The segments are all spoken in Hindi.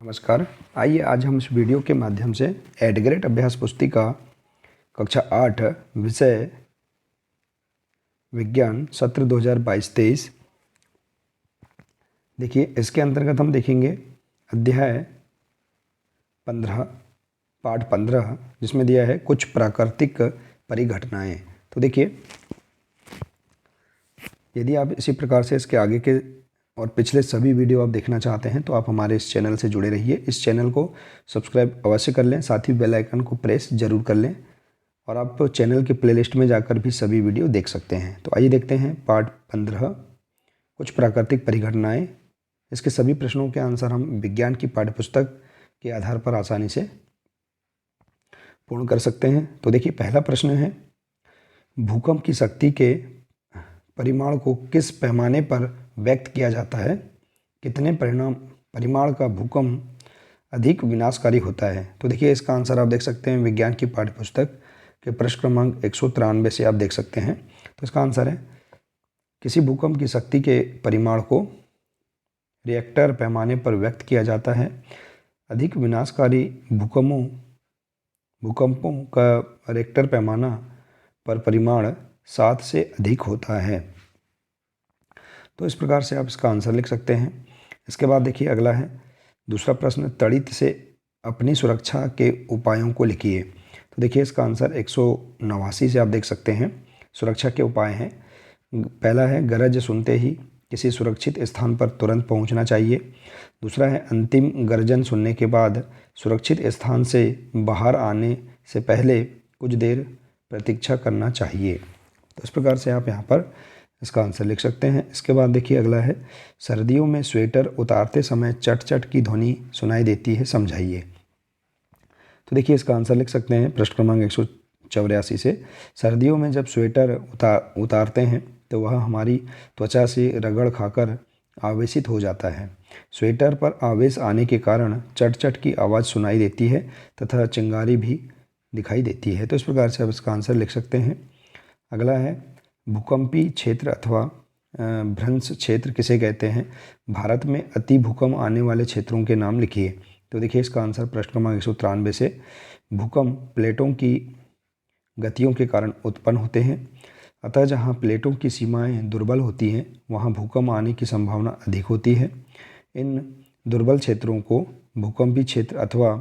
नमस्कार। आइए आज हम इस वीडियो के माध्यम से एडग्रेड अभ्यास पुस्तिका कक्षा 8 विषय विज्ञान सत्र 2022-23 देखिए, इसके अंतर्गत हम देखेंगे अध्याय 15 पाठ 15 जिसमें दिया है कुछ प्राकृतिक परिघटनाएं। तो देखिए, यदि आप इसी प्रकार से इसके आगे के और पिछले सभी वीडियो आप देखना चाहते हैं तो आप हमारे इस चैनल से जुड़े रहिए। इस चैनल को सब्सक्राइब अवश्य कर लें, साथ ही बेल आइकन को प्रेस जरूर कर लें और आप चैनल के प्लेलिस्ट में जाकर भी सभी वीडियो देख सकते हैं। तो आइए देखते हैं पाठ 15 कुछ प्राकृतिक परिघटनाएं। इसके सभी प्रश्नों के आंसर हम विज्ञान की पाठ्यपुस्तक के आधार पर आसानी से पूर्ण कर सकते हैं। तो देखिए, पहला प्रश्न है, भूकंप की शक्ति के परिमाण को किस पैमाने पर व्यक्त किया जाता है? कितने परिमाण का भूकंप अधिक विनाशकारी होता है? तो देखिए, इसका आंसर आप देख सकते हैं विज्ञान की पाठ्यपुस्तक के प्रश्न क्रमांक 193 से आप देख सकते हैं। तो इसका आंसर है, किसी भूकंप की शक्ति के परिमाण को रिएक्टर पैमाने पर व्यक्त किया जाता है। अधिक विनाशकारी भूकंपों का रिएक्टर पैमाना पर परिमाण 7 से अधिक होता है। तो इस प्रकार से आप इसका आंसर लिख सकते हैं। इसके बाद देखिए, अगला है दूसरा प्रश्न, तड़ित से अपनी सुरक्षा के उपायों को लिखिए। तो देखिए, इसका आंसर 189 से आप देख सकते हैं। सुरक्षा के उपाय हैं, पहला है गरज सुनते ही किसी सुरक्षित स्थान पर तुरंत पहुंचना चाहिए। दूसरा है अंतिम गर्जन सुनने के बाद सुरक्षित स्थान से बाहर आने से पहले कुछ देर प्रतीक्षा करना चाहिए। तो इस प्रकार से आप यहाँ पर इसका आंसर लिख सकते हैं। इसके बाद देखिए, अगला है सर्दियों में स्वेटर उतारते समय चट चट की ध्वनि सुनाई देती है, समझाइए। तो देखिए, इसका आंसर लिख सकते हैं प्रश्न क्रमांक 184 से, सर्दियों में जब स्वेटर उतारते हैं तो वह हमारी त्वचा से रगड़ खाकर आवेशित हो जाता है। स्वेटर पर आवेश आने के कारण चट चट की आवाज़ सुनाई देती है तथा चिंगारी भी दिखाई देती है। तो इस प्रकार से आप इसका आंसर लिख सकते हैं। अगला है भूकंपी क्षेत्र अथवा भ्रंश क्षेत्र किसे कहते हैं? भारत में अति भूकंप आने वाले क्षेत्रों के नाम लिखिए। तो देखिए, इसका आंसर प्रश्न क्रमांक 193 से, भूकंप प्लेटों की गतियों के कारण उत्पन्न होते हैं, अतः जहाँ प्लेटों की सीमाएं दुर्बल होती हैं वहाँ भूकंप आने की संभावना अधिक होती है। इन दुर्बल क्षेत्रों को भूकंपी क्षेत्र अथवा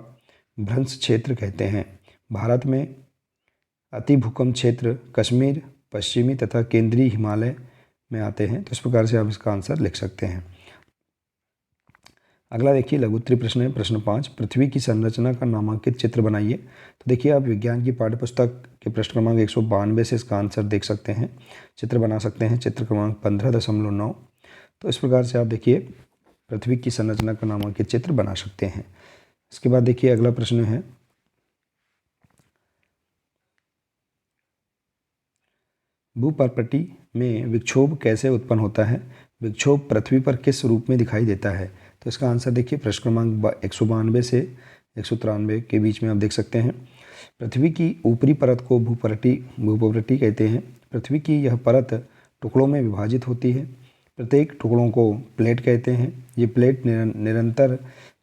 भ्रंश क्षेत्र कहते हैं। भारत में अति भूकंप क्षेत्र कश्मीर, पश्चिमी तथा केंद्रीय हिमालय में आते हैं। तो इस प्रकार से आप इसका आंसर लिख सकते हैं। अगला देखिए, लघुत्तरीय प्रश्न है प्रश्न 5, पृथ्वी की संरचना का नामांकित चित्र बनाइए। तो देखिए, आप विज्ञान की पाठ्यपुस्तक के प्रश्न क्रमांक 192 से इसका आंसर देख सकते हैं, चित्र बना सकते हैं, चित्र क्रमांक 15.9। तो इस प्रकार से आप देखिए पृथ्वी की संरचना का नामांकित चित्र बना सकते हैं। इसके बाद देखिए, अगला प्रश्न है, भूपर्पटी में विक्षोभ कैसे उत्पन्न होता है? विक्षोभ पृथ्वी पर किस रूप में दिखाई देता है? तो इसका आंसर देखिए प्रश्न क्रमांक 192 से 193 के बीच में आप देख सकते हैं। पृथ्वी की ऊपरी परत को भूपर्पटी कहते हैं। पृथ्वी की यह परत टुकड़ों में विभाजित होती है। प्रत्येक टुकड़ों को प्लेट कहते हैं। ये प्लेट निरंतर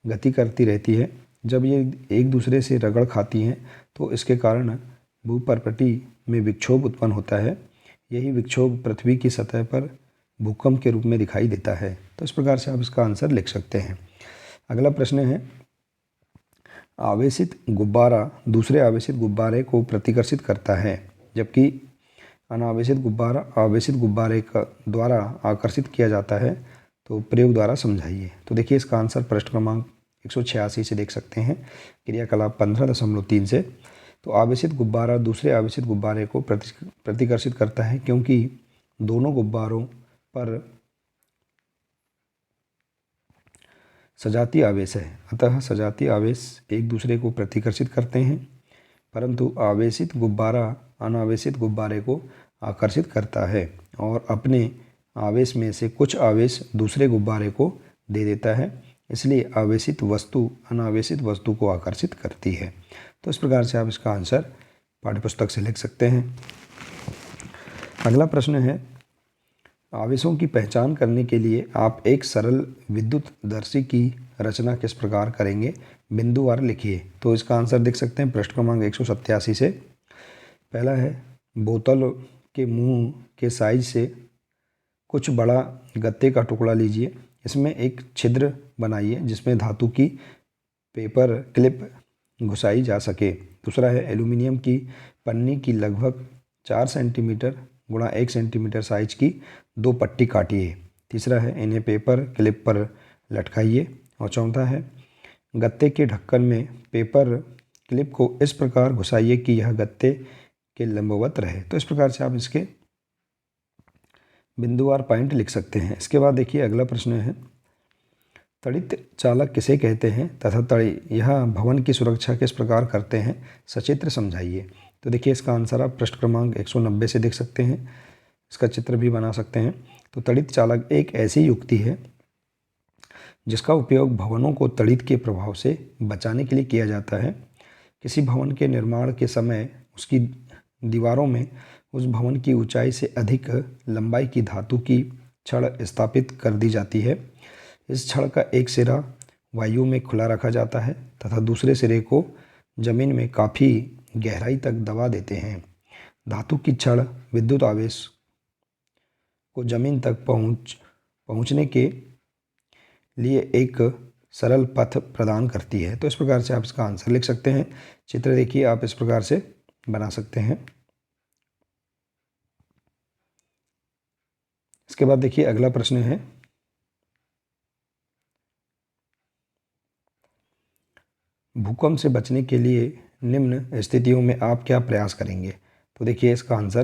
गति करती रहती है। जब ये एक दूसरे से रगड़ खाती हैं तो इसके कारण भूपर्पटी में विक्षोभ उत्पन्न होता है। यही विक्षोभ पृथ्वी की सतह पर भूकंप के रूप में दिखाई देता है। तो इस प्रकार से आप इसका आंसर लिख सकते हैं। अगला प्रश्न है, आवेशित गुब्बारा दूसरे आवेशित गुब्बारे को प्रतिकर्षित करता है, जबकि अनावेशित गुब्बारा आवेशित गुब्बारे का द्वारा आकर्षित किया जाता है। तो प्रयोग द्वारा समझाइए। तो देखिए, इसका आंसर प्रश्न क्रमांक 186 से देख सकते हैं, क्रियाकलाप 15.3 से। तो आवेशित गुब्बारा दूसरे आवेशित गुब्बारे को प्रतिकर्षित करता है क्योंकि दोनों गुब्बारों पर सजातीय आवेश है, अतः सजातीय आवेश एक दूसरे को प्रतिकर्षित करते हैं, परंतु आवेशित गुब्बारा अनावेशित गुब्बारे को आकर्षित करता है और अपने आवेश में से कुछ आवेश दूसरे गुब्बारे को दे देता है। इसलिए आवेशित वस्तु अनावेशित वस्तु को आकर्षित करती है। तो इस प्रकार से आप इसका आंसर पाठ्यपुस्तक से लिख सकते हैं। अगला प्रश्न है, आवेशों की पहचान करने के लिए आप एक सरल विद्युतदर्शी की रचना किस प्रकार करेंगे, बिंदुवार लिखिए। तो इसका आंसर देख सकते हैं पृष्ठ क्रमांक 187 से। पहला है बोतल के मुंह के साइज से कुछ बड़ा गत्ते का टुकड़ा लीजिए, इसमें एक छिद्र बनाइए जिसमें धातु की पेपर क्लिप घुसाई जा सके। दूसरा है एल्यूमिनियम की पन्नी की लगभग 4 सेंटीमीटर गुणा 1 सेंटीमीटर साइज की 2 पट्टी काटिए। तीसरा है इन्हें पेपर क्लिप पर लटकाइए। और चौथा है गत्ते के ढक्कन में पेपर क्लिप को इस प्रकार घुसाइए कि यह गत्ते के लंबवत रहे। तो इस प्रकार से आप इसके बिंदुवार पॉइंट लिख सकते हैं। इसके बाद देखिए अगला प्रश्न है तड़ित चालक किसे कहते हैं तथा यह भवन की सुरक्षा किस प्रकार करते हैं, सचित्र समझाइए। तो देखिए इसका आंसर आप पृष्ठ क्रमांक 190 से देख सकते हैं, इसका चित्र भी बना सकते हैं। तो तड़ित चालक एक ऐसी युक्ति है जिसका उपयोग भवनों को तड़ित के प्रभाव से बचाने के लिए किया जाता है। किसी भवन के निर्माण के समय उसकी दीवारों में उस भवन की ऊंचाई से अधिक लंबाई की धातु की छड़ स्थापित कर दी जाती है। इस छड़ का एक सिरा वायु में खुला रखा जाता है तथा दूसरे सिरे को जमीन में काफ़ी गहराई तक दबा देते हैं। धातु की छड़ विद्युत आवेश को जमीन तक पहुंचने के लिए एक सरल पथ प्रदान करती है। तो इस प्रकार से आप इसका आंसर लिख सकते हैं। चित्र देखिए आप इस प्रकार से बना सकते हैं। इसके बाद देखिए अगला प्रश्न है भूकंप से बचने के लिए निम्न स्थितियों में आप क्या प्रयास करेंगे। तो देखिए इसका आंसर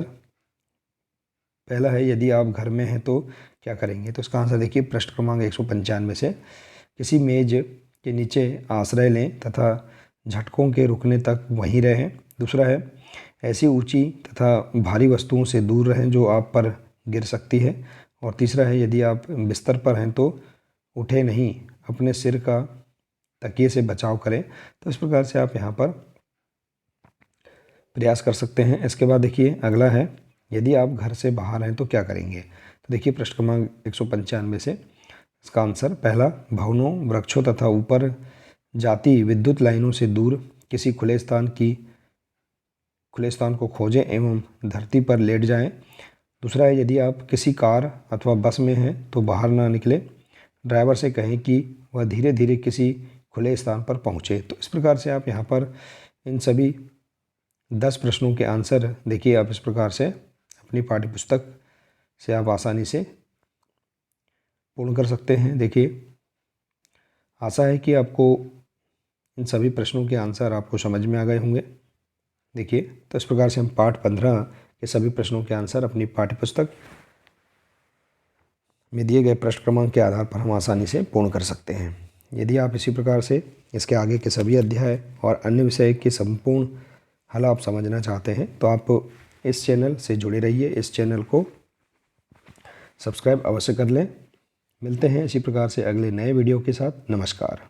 पहला है यदि आप घर में हैं तो क्या करेंगे। तो इसका आंसर देखिए पृष्ठ क्रमांक 195 से किसी मेज के नीचे आश्रय लें तथा झटकों के रुकने तक वहीं रहें। दूसरा है ऐसी ऊंची तथा भारी वस्तुओं से दूर रहें जो आप पर गिर सकती है। और तीसरा है यदि आप बिस्तर पर हैं तो उठे नहीं, अपने सिर का तकिए से बचाव करें। तो इस प्रकार से आप यहाँ पर प्रयास कर सकते हैं। इसके बाद देखिए अगला है यदि आप घर से बाहर हैं तो क्या करेंगे। तो देखिए पृष्ठ क्रमांक 195 से इसका आंसर पहला भवनों, वृक्षों तथा ऊपर जाती विद्युत लाइनों से दूर किसी खुले स्थान को खोजें एवं धरती पर लेट जाएं। दूसरा है यदि आप किसी कार अथवा बस में हैं तो बाहर ना निकलें, ड्राइवर से कहें कि वह धीरे धीरे किसी खुले स्थान पर पहुँचे। तो इस प्रकार से आप यहाँ पर इन सभी 10 प्रश्नों के आंसर देखिए आप इस प्रकार से अपनी पाठ्यपुस्तक से आप आसानी से पूर्ण कर सकते हैं। देखिए आशा है कि आपको इन सभी प्रश्नों के आंसर आपको समझ में आ गए होंगे। देखिए तो इस प्रकार से हम पाठ 15 के सभी प्रश्नों के आंसर अपनी पाठ्यपुस्तक में दिए गए पृष्ठ क्रमांक के आधार पर हम आसानी से पूर्ण कर सकते हैं। यदि आप इसी प्रकार से इसके आगे के सभी अध्याय और अन्य विषय के संपूर्ण हल आप समझना चाहते हैं तो आप इस चैनल से जुड़े रहिए, इस चैनल को सब्सक्राइब अवश्य कर लें। मिलते हैं इसी प्रकार से अगले नए वीडियो के साथ। नमस्कार।